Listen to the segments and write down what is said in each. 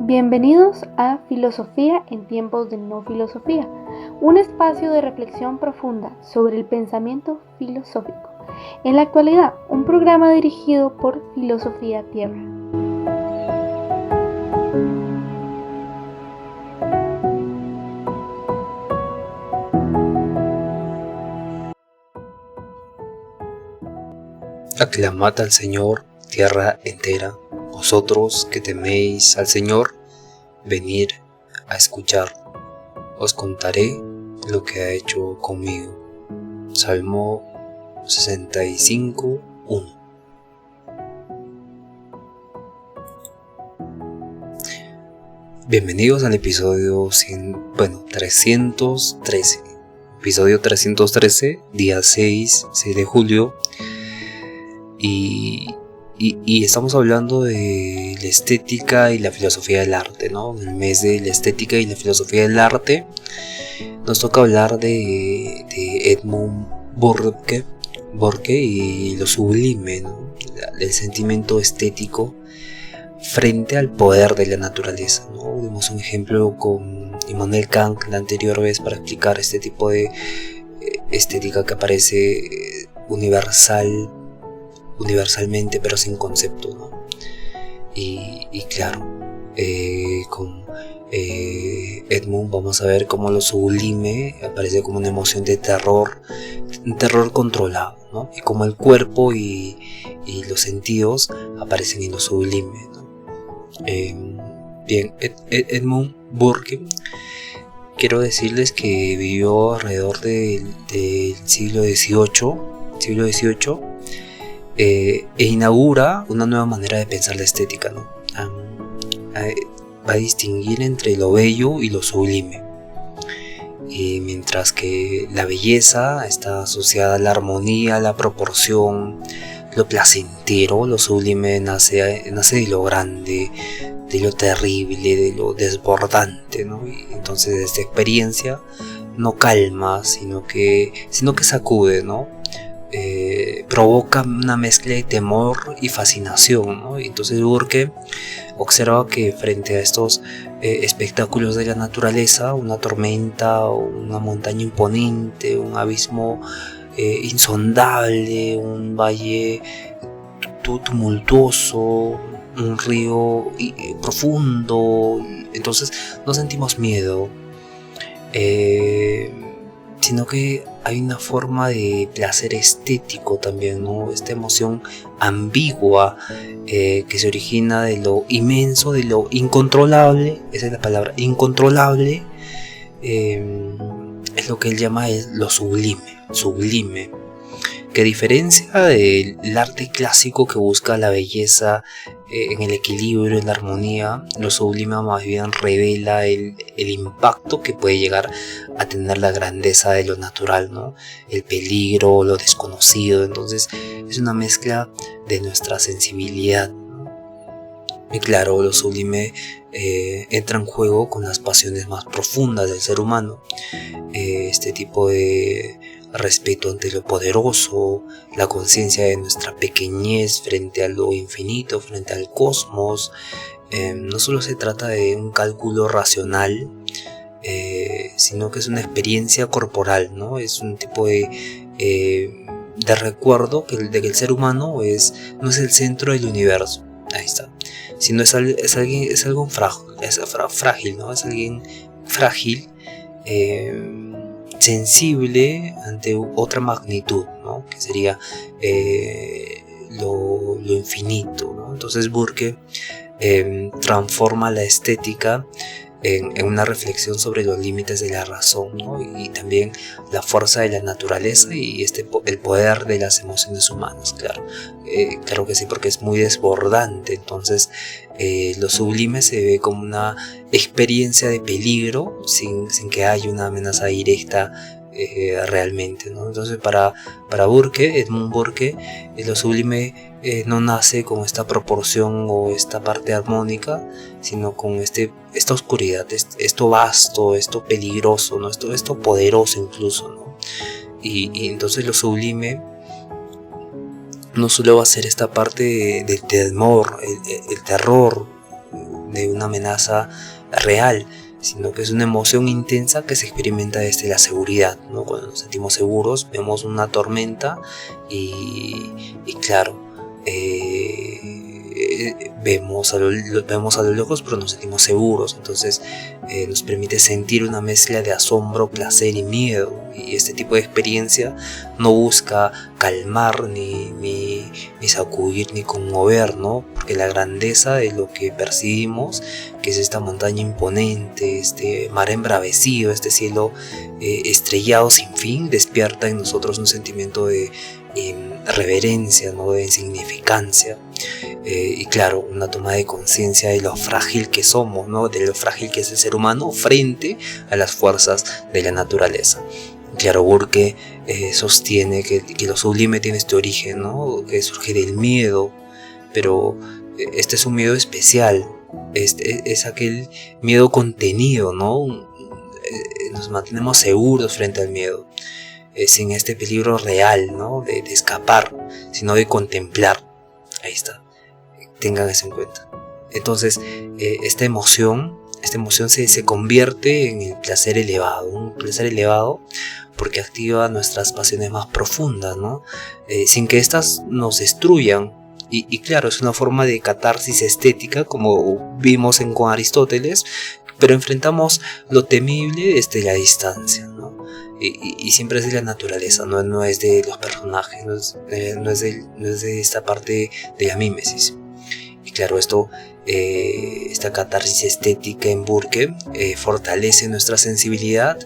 Bienvenidos a Filosofía en tiempos de no filosofía, un espacio de reflexión profunda sobre el pensamiento filosófico. En la actualidad, un programa dirigido por Filosofía Tierra. Aclamad al Señor, tierra entera, vosotros que teméis al Señor, venid a escuchar. Os contaré lo que ha hecho conmigo. Salmo 65, 1. Bienvenidos al episodio 313. Episodio 313, día 6 de julio. Y estamos hablando de la estética y la filosofía del arte, ¿no? En el mes de la estética y la filosofía del arte nos toca hablar de Edmund Burke y lo sublime, ¿no? El sentimiento estético frente al poder de la naturaleza, ¿no? Dimos un ejemplo con Immanuel Kant la anterior vez para explicar este tipo de estética que aparece universalmente pero sin concepto, ¿no? Y claro, con Edmund vamos a ver cómo lo sublime aparece como una emoción de terror, un terror controlado, ¿no? Y cómo el cuerpo y los sentidos aparecen en lo sublime, ¿no? Bien, Edmund Burke, quiero decirles que vivió alrededor del siglo XVIII, e inaugura una nueva manera de pensar la estética, ¿no? Va a distinguir entre lo bello y lo sublime, y mientras que la belleza está asociada a la armonía, a la proporción, lo placentero, lo sublime nace de lo grande, de lo terrible, de lo desbordante, ¿no? Y entonces esta experiencia no calma, sino que sacude, ¿no? Provoca una mezcla de temor y fascinación, ¿no? Y entonces Burke observa que frente a estos espectáculos de la naturaleza, una tormenta, una montaña imponente, un abismo insondable, un valle tumultuoso, un río profundo, entonces no sentimos miedo, sino que hay una forma de placer estético también, ¿no? Esta emoción ambigua que se origina de lo inmenso, de lo incontrolable. Esa es la palabra, incontrolable. Es lo que él llama lo sublime, que a diferencia del arte clásico que busca la belleza en el equilibrio, en la armonía, lo sublime más bien revela el impacto que puede llegar a tener la grandeza de lo natural, ¿no? El peligro, lo desconocido. Entonces es una mezcla de nuestra sensibilidad, ¿no? Y claro, lo sublime entra en juego con las pasiones más profundas del ser humano, este tipo de respeto ante lo poderoso, la conciencia de nuestra pequeñez frente a lo infinito, frente al cosmos. No solo se trata de un cálculo racional, sino que es una experiencia corporal, ¿no? Es un tipo de recuerdo de que el ser humano no es el centro del universo, ahí está, sino es algo frágil, ¿no? Es alguien frágil, sensible ante otra magnitud, ¿no? Que sería lo infinito, ¿no? Entonces Burke transforma la estética en una reflexión sobre los límites de la razón, ¿no? Y también la fuerza de la naturaleza y el poder de las emociones humanas, claro. Claro que sí, porque es muy desbordante. Entonces lo sublime se ve como una experiencia de peligro sin que haya una amenaza directa realmente, ¿no? Entonces para Edmund Burke, lo sublime no nace con esta proporción o esta parte armónica, sino con esta oscuridad, esto vasto, esto peligroso, ¿no? Esto poderoso incluso, ¿no? Y entonces lo sublime no solo va a ser esta parte del temor, el terror, de una amenaza real, sino que es una emoción intensa que se experimenta desde la seguridad, ¿no? Cuando nos sentimos seguros, vemos una tormenta y claro, vemos a lo lejos, pero nos sentimos seguros. Entonces nos permite sentir una mezcla de asombro, placer y miedo. Y este tipo de experiencia no busca calmar, ni sacudir, ni conmover, ¿no? Porque la grandeza de lo que percibimos, que es esta montaña imponente, este mar embravecido, este cielo estrellado sin fin, despierta en nosotros un sentimiento de reverencia, ¿no? De insignificancia, y claro, una toma de conciencia de lo frágil que somos, ¿no? De lo frágil que es el ser humano frente a las fuerzas de la naturaleza. Claro, Burke sostiene que lo sublime tiene este origen, ¿no? Que surge del miedo, pero este es un miedo especial, es aquel miedo contenido, ¿no? Nos mantenemos seguros frente al miedo, sin este peligro real, ¿no? De escapar, sino de contemplar. Ahí está, tengan eso en cuenta. Entonces, esta emoción se convierte en el placer elevado, un placer elevado porque activa nuestras pasiones más profundas, ¿no? Sin que éstas nos destruyan. Y claro, es una forma de catarsis estética, como vimos con Aristóteles, pero enfrentamos lo temible desde la distancia, ¿no? Y siempre es de la naturaleza, no es de los personajes, no es de esta parte de la mímesis. Y claro, esta catarsis estética en Burke fortalece nuestra sensibilidad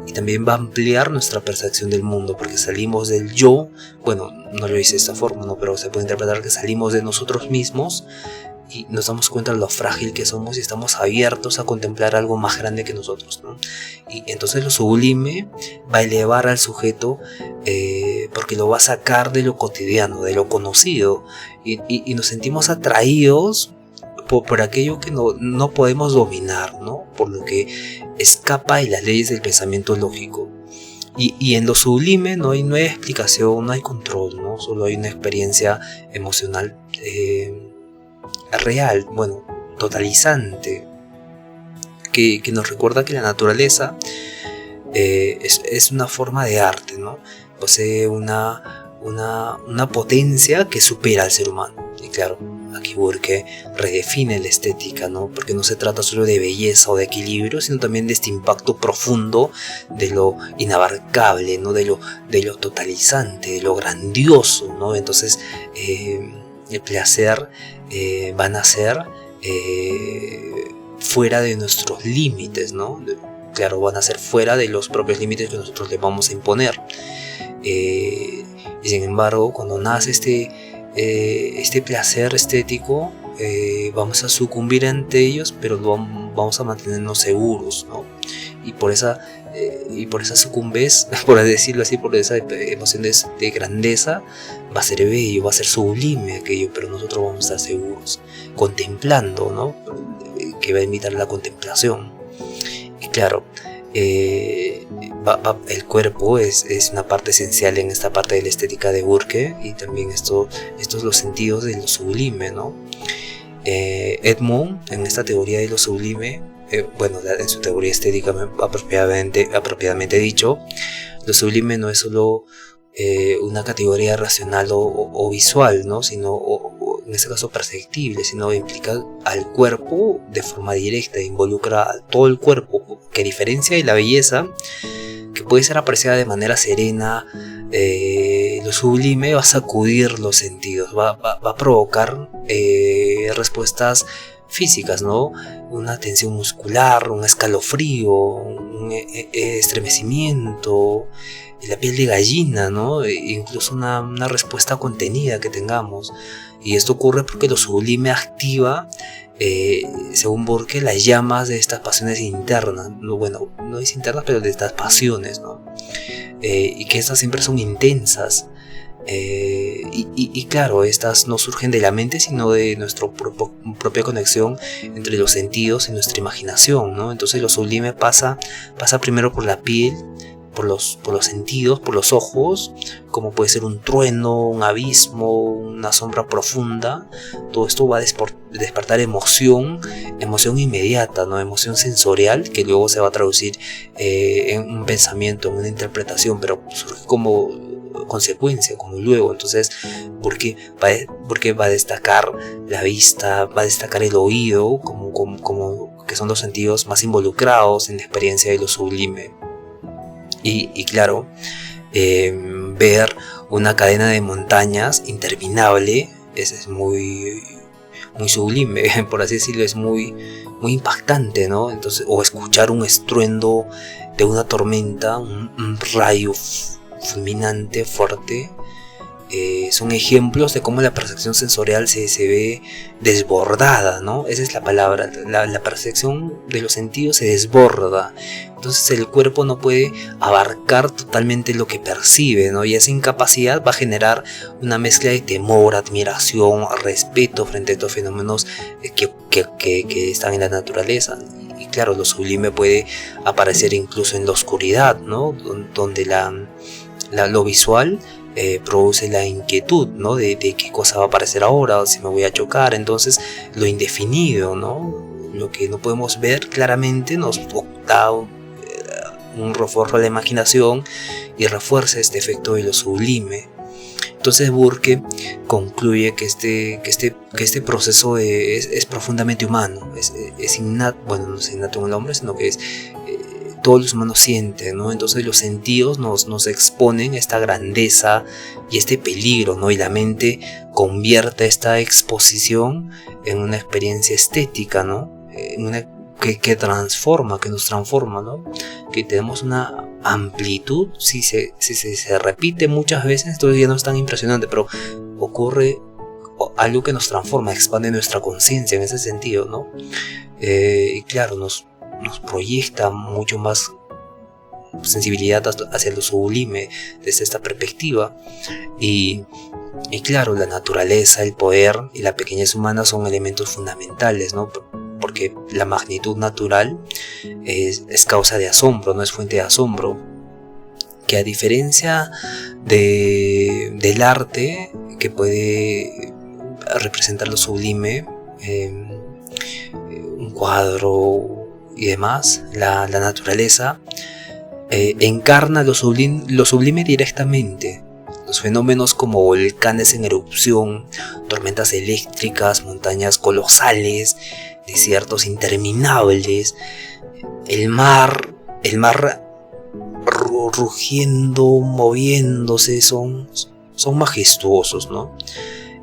y también va a ampliar nuestra percepción del mundo, porque salimos del yo, bueno, no lo hice de esta forma, ¿no? Pero se puede interpretar que salimos de nosotros mismos y nos damos cuenta de lo frágil que somos y estamos abiertos a contemplar algo más grande que nosotros, ¿no? Y entonces lo sublime va a elevar al sujeto, porque lo va a sacar de lo cotidiano, de lo conocido, y nos sentimos atraídos por aquello que no podemos dominar, ¿no? Por lo que escapa de las leyes del pensamiento lógico. Y en lo sublime no hay explicación, no hay control, ¿no? Solo hay una experiencia emocional real, bueno, totalizante, que nos recuerda que la naturaleza es una forma de arte, ¿no? Posee una potencia que supera al ser humano. Y claro, aquí Burke redefine la estética, ¿no? Porque no se trata solo de belleza o de equilibrio, sino también de este impacto profundo de lo inabarcable, ¿no? De lo totalizante, de lo grandioso, ¿no? Entonces el placer va a nacer fuera de nuestros límites, ¿no? Claro, van a ser fuera de los propios límites que nosotros le vamos a imponer. Y sin embargo, cuando nace este placer estético, vamos a sucumbir ante ellos, pero vamos a mantenernos seguros, ¿no? Y por esa sucumbez, por decirlo así, por esa emoción de grandeza, va a ser bello, va a ser sublime aquello, pero nosotros vamos a estar seguros, contemplando, ¿no? Que va a invitar la contemplación. Y claro, el cuerpo es una parte esencial en esta parte de la estética de Burke, y también estos los sentidos de lo sublime, ¿no? Edmund, en esta teoría de lo sublime, en su teoría estética apropiadamente dicho, lo sublime no es solo una categoría racional o visual, ¿no? Sino, en este caso perceptible, sino implica al cuerpo de forma directa, involucra a todo el cuerpo, que a diferencia de la belleza, que puede ser apreciada de manera serena, lo sublime va a sacudir los sentidos, va a provocar respuestas físicas, ¿no? Una tensión muscular, un escalofrío, un estremecimiento, la piel de gallina, ¿no? Incluso una respuesta contenida que tengamos. Y esto ocurre porque lo sublime activa, según Burke, las llamas de estas pasiones internas. Bueno, no es internas, pero de estas pasiones, ¿no? Y que estas siempre son intensas. Y claro, estas no surgen de la mente, sino de nuestra propia conexión entre los sentidos y nuestra imaginación, ¿no? Entonces lo sublime pasa primero por la piel, los sentidos, por los ojos, como puede ser un trueno, un abismo, una sombra profunda. Todo esto va a despertar emoción inmediata, ¿no? Emoción sensorial, que luego se va a traducir en un pensamiento, en una interpretación, pero surge como consecuencia, como luego. Entonces, porque va a destacar la vista, va a destacar el oído, como que son los sentidos más involucrados en la experiencia de lo sublime. Y claro, ver una cadena de montañas interminable es muy sublime, por así decirlo, es muy impactante, ¿no? Entonces, o escuchar un estruendo de una tormenta, un rayo fulminante, fuerte, son ejemplos de cómo la percepción sensorial se ve desbordada, ¿no? Esa es la palabra, la percepción de los sentidos se desborda. Entonces el cuerpo no puede abarcar totalmente lo que percibe, ¿no? Y esa incapacidad va a generar una mezcla de temor, admiración, respeto frente a estos fenómenos que están en la naturaleza. Y claro, lo sublime puede aparecer incluso en la oscuridad, ¿no? Donde lo visual produce la inquietud, ¿no? De qué cosa va a aparecer ahora, si me voy a chocar. Entonces lo indefinido, ¿no? Lo que no podemos ver claramente nos da un refuerzo a la imaginación y refuerza este efecto de lo sublime. Entonces Burke concluye que este proceso es profundamente humano, es innato, bueno, no es innato en el hombre, sino que es todos los humanos sienten, ¿no? Entonces los sentidos nos exponen esta grandeza y este peligro, ¿no? Y la mente convierte esta exposición en una experiencia estética, ¿no? Que nos transforma, ¿no? Que tenemos una amplitud, si se repite muchas veces, entonces ya no es tan impresionante, pero ocurre algo que nos transforma, expande nuestra conciencia en ese sentido, ¿no? Y claro, nos proyecta mucho más sensibilidad hacia lo sublime desde esta perspectiva. Y claro, la naturaleza, el poder y la pequeñez humana son elementos fundamentales, ¿no? Porque la magnitud natural es causa de asombro, no es fuente de asombro. Que a diferencia del arte, que puede representar lo sublime, un cuadro y demás, la naturaleza encarna lo sublime directamente. Los fenómenos como volcanes en erupción, tormentas eléctricas, montañas colosales, desiertos interminables, el mar rugiendo, moviéndose, son majestuosos, ¿no?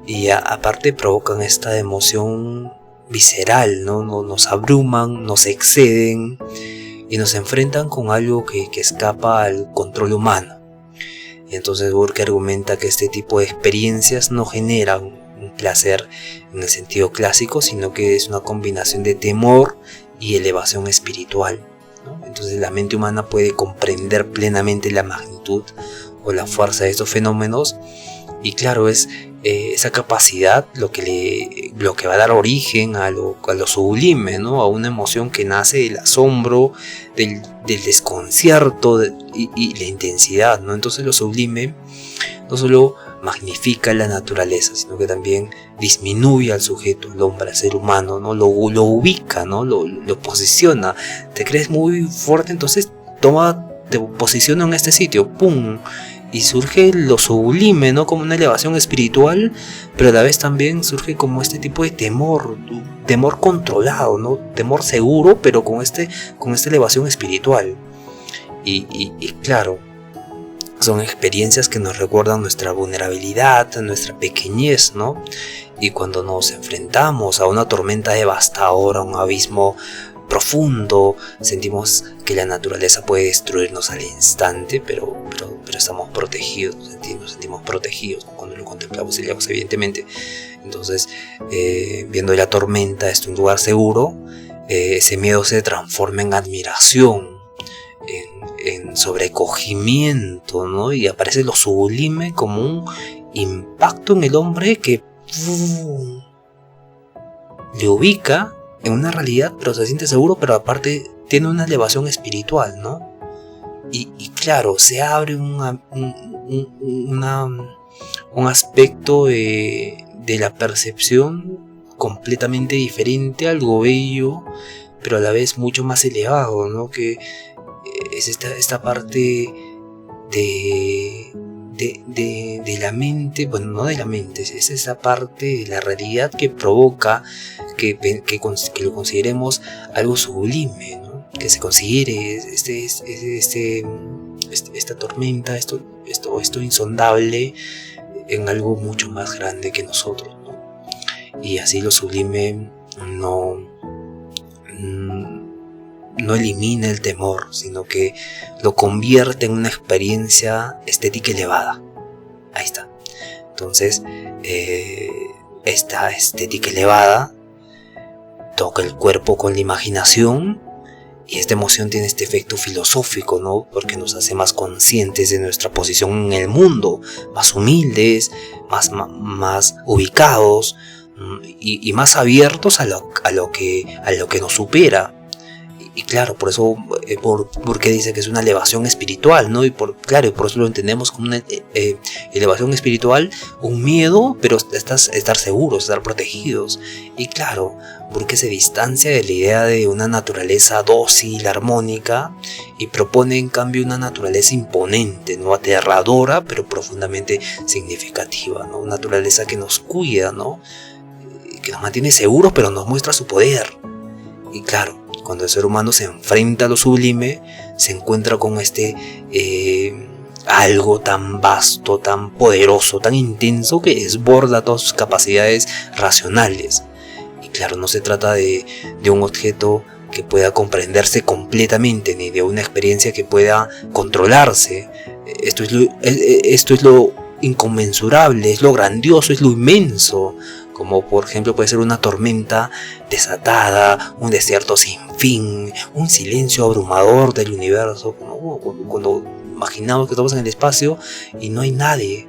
Y aparte provocan esta emoción visceral, ¿no? Nos abruman, nos exceden y nos enfrentan con algo que escapa al control humano. Y entonces Burke argumenta que este tipo de experiencias no generan un placer en el sentido clásico, sino que es una combinación de temor y elevación espiritual, ¿no? Entonces la mente humana puede comprender plenamente la magnitud o la fuerza de estos fenómenos. Y claro, es esa capacidad lo que va a dar origen a lo sublime, ¿no? A una emoción que nace del asombro, del desconcierto y la intensidad, ¿no? Entonces lo sublime no solo magnifica la naturaleza, sino que también disminuye al sujeto, al hombre, al ser humano, ¿no? Lo ubica, ¿no? Lo posiciona. Te crees muy fuerte, entonces te posiciona en este sitio, ¡pum! Y surge lo sublime, ¿no? Como una elevación espiritual, pero a la vez también surge como este tipo de temor controlado, ¿no? Temor seguro, pero con esta elevación espiritual. Y claro, son experiencias que nos recuerdan nuestra vulnerabilidad, nuestra pequeñez, ¿no? Y cuando nos enfrentamos a una tormenta devastadora, a un abismo profundo, sentimos que la naturaleza puede destruirnos al instante, pero estamos protegidos, nos sentimos protegidos cuando lo contemplamos y leemos, evidentemente. Entonces, viendo la tormenta desde un lugar seguro, ese miedo se transforma en admiración, en sobrecogimiento, ¿no? Y aparece lo sublime como un impacto en el hombre que le ubica en una realidad, pero se siente seguro, pero aparte tiene una elevación espiritual, ¿no? y claro, se abre un aspecto de la percepción completamente diferente, algo bello, pero a la vez mucho más elevado, ¿no? Que es esta parte de la mente, bueno, no de la mente, es esa parte de la realidad que provoca que lo consideremos algo sublime, ¿no? Que se considere esta tormenta, esto insondable, en algo mucho más grande que nosotros, ¿no? Y así lo sublime no elimina el temor, sino que lo convierte en una experiencia estética elevada. Ahí está. Entonces, esta estética elevada toca el cuerpo con la imaginación, y esta emoción tiene este efecto filosófico, ¿no? Porque nos hace más conscientes de nuestra posición en el mundo, más humildes, más ubicados, y más abiertos a lo que nos supera. Y claro, por eso porque dice que es una elevación espiritual, ¿no? Y por eso lo entendemos como una elevación espiritual, un miedo, pero estar seguros, estar protegidos. Y claro, porque se distancia de la idea de una naturaleza dócil, armónica, y propone en cambio una naturaleza imponente, ¿no? Aterradora, pero profundamente significativa, ¿no? Una naturaleza que nos cuida, ¿no? Que nos mantiene seguros, pero nos muestra su poder. Y claro, cuando el ser humano se enfrenta a lo sublime, se encuentra con algo tan vasto, tan poderoso, tan intenso, que desborda todas sus capacidades racionales. Y claro, no se trata de un objeto que pueda comprenderse completamente, ni de una experiencia que pueda controlarse. Esto es lo inconmensurable, es lo grandioso, es lo inmenso. Como por ejemplo puede ser una tormenta desatada, un desierto sin fin, un silencio abrumador del universo, cuando imaginamos que estamos en el espacio y no hay nadie.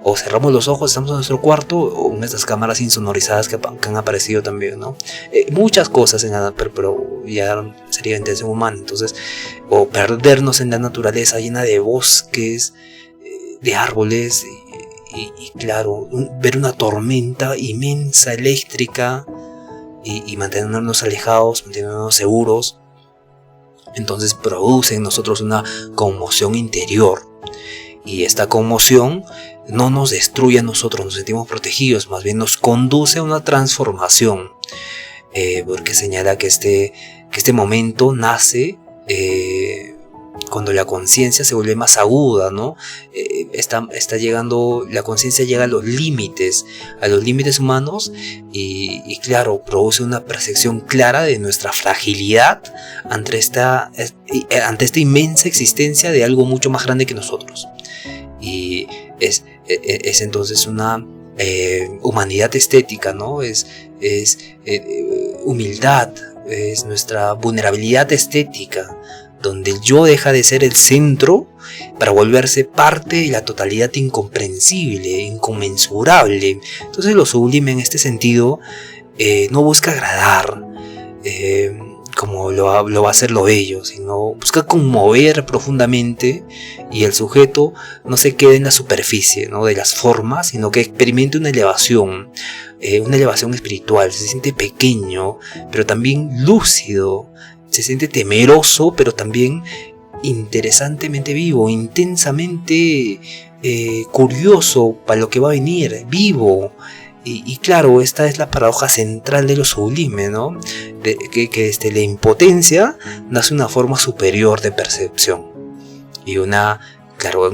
O cerramos los ojos, estamos en nuestro cuarto, o en estas cámaras insonorizadas que han aparecido también, ¿no? Muchas cosas, pero ya sería intención humana. Entonces, o perdernos en la naturaleza llena de bosques, de árboles, y claro, ver una tormenta inmensa, eléctrica, y mantenernos alejados, mantenernos seguros. Entonces produce en nosotros una conmoción interior, y esta conmoción no nos destruye a nosotros, nos sentimos protegidos, más bien nos conduce a una transformación, porque señala que este momento nace cuando la conciencia se vuelve más aguda, ¿no? Está llegando, la conciencia llega a los límites humanos, y claro, produce una percepción clara de nuestra fragilidad ante esta inmensa existencia de algo mucho más grande que nosotros. Y es entonces una humanidad estética, ¿no? Es humildad, es nuestra vulnerabilidad estética, donde el yo deja de ser el centro para volverse parte de la totalidad incomprensible, inconmensurable. Entonces lo sublime en este sentido no busca agradar, como lo va a hacer lo bello, sino busca conmover profundamente, y el sujeto no se quede en la superficie, ¿no? De las formas, sino que experimente una elevación espiritual. Se siente pequeño, pero también lúcido. Se siente temeroso, pero también interesantemente vivo, intensamente curioso para lo que va a venir, vivo. Y claro, esta es la paradoja central de lo sublime, ¿no? Que desde la impotencia nace una forma superior de percepción, y una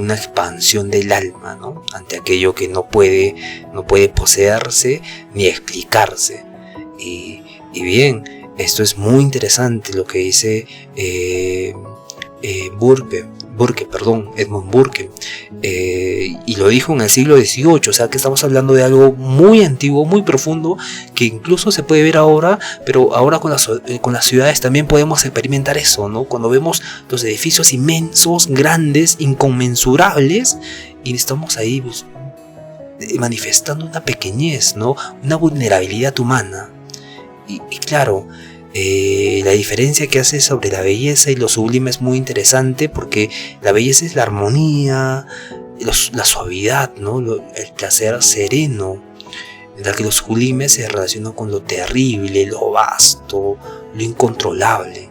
expansión del alma, ¿no? Ante aquello que no puede poseerse ni explicarse. Y bien, esto es muy interesante lo que dice Edmund Burke, y lo dijo en el siglo XVIII, o sea que estamos hablando de algo muy antiguo, muy profundo, que incluso se puede ver ahora, pero ahora con las ciudades también podemos experimentar eso, ¿no? Cuando vemos los edificios inmensos, grandes, inconmensurables, y estamos ahí manifestando una pequeñez, ¿no? Una vulnerabilidad humana. Y claro, La diferencia que hace sobre la belleza y lo sublime es muy interesante, porque la belleza es la armonía, la suavidad, ¿no? El placer sereno, mientras que lo sublime se relaciona con lo terrible, lo vasto, lo incontrolable.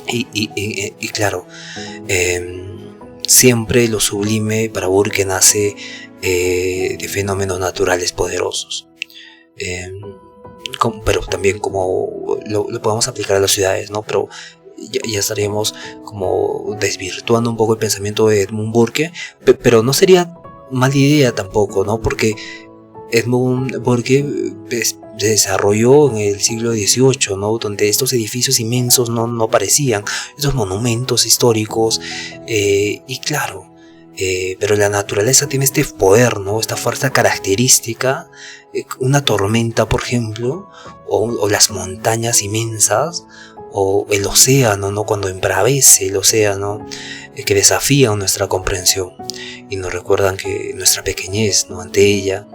Y claro, siempre lo sublime para Burke nace de fenómenos naturales poderosos. Pero también como lo podemos aplicar a las ciudades, ¿no? Pero ya estaríamos como desvirtuando un poco el pensamiento de Edmund Burke, pero no sería mala idea tampoco, ¿no? Porque Edmund Burke se desarrolló en el siglo XVIII, ¿no? Donde estos edificios inmensos no aparecían, estos monumentos históricos, y claro, pero la naturaleza tiene este poder, ¿no? Esta fuerza característica. Una tormenta, por ejemplo, o las montañas inmensas, o el océano, ¿no? Cuando embravece el océano, que desafían nuestra comprensión y nos recuerdan que nuestra pequeñez, ¿no? Ante ella.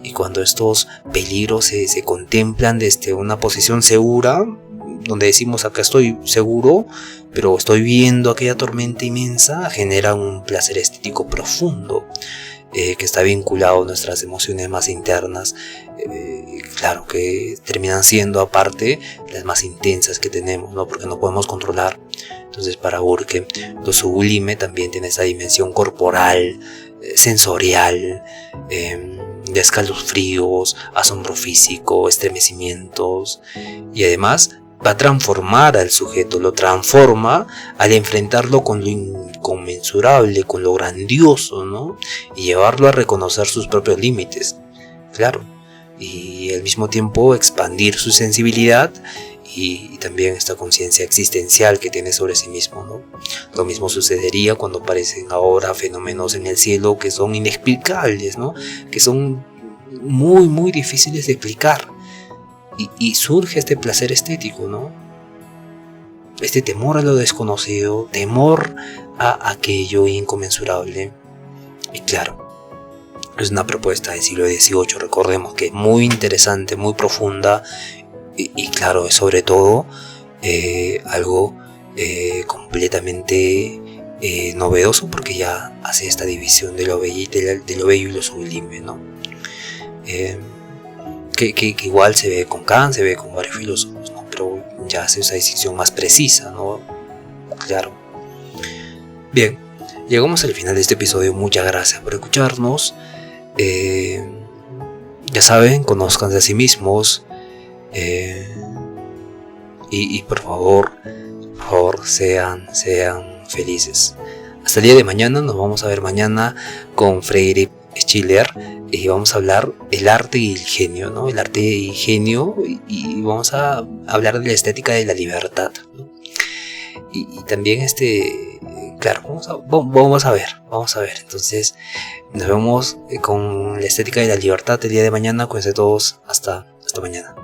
Y cuando estos peligros se contemplan desde una posición segura, donde decimos acá estoy seguro, pero estoy viendo aquella tormenta inmensa, genera un placer estético profundo, que está vinculado a nuestras emociones más internas, claro, que terminan siendo aparte las más intensas que tenemos, ¿no? Porque no podemos controlar. Entonces, para Burke, lo sublime también tiene esa dimensión corporal, sensorial, de escalofríos, asombro físico, estremecimientos, y además va a transformar al sujeto, lo transforma al enfrentarlo con lo inconmensurable, con lo grandioso, ¿no? Y llevarlo a reconocer sus propios límites, claro, y al mismo tiempo expandir su sensibilidad y también esta conciencia existencial que tiene sobre sí mismo, ¿no? Lo mismo sucedería cuando aparecen ahora fenómenos en el cielo que son inexplicables, ¿no? Que son muy, muy difíciles de explicar. Y surge este placer estético, ¿no? Este temor a lo desconocido, temor a aquello inconmensurable. Y claro, es una propuesta del siglo XVIII, recordemos que es muy interesante, muy profunda, y claro, es sobre todo algo completamente novedoso, porque ya hace esta división de lo bello y lo sublime, ¿no? Que igual se ve con Kant, se ve con varios filósofos, ¿no? Pero ya hace esa distinción más precisa, ¿no? Claro. Bien, llegamos al final de este episodio. Muchas gracias por escucharnos. Ya saben, conózcanse a sí mismos, y por favor sean felices. Hasta el día de mañana. Nos vamos a ver mañana con Friedrich Schiller, y vamos a hablar el arte y el genio, ¿no? El arte y genio, y vamos a hablar de la estética de la libertad, ¿no? Y también claro, vamos a ver. Entonces nos vemos con la estética de la libertad el día de mañana. Cuídense todos, hasta mañana.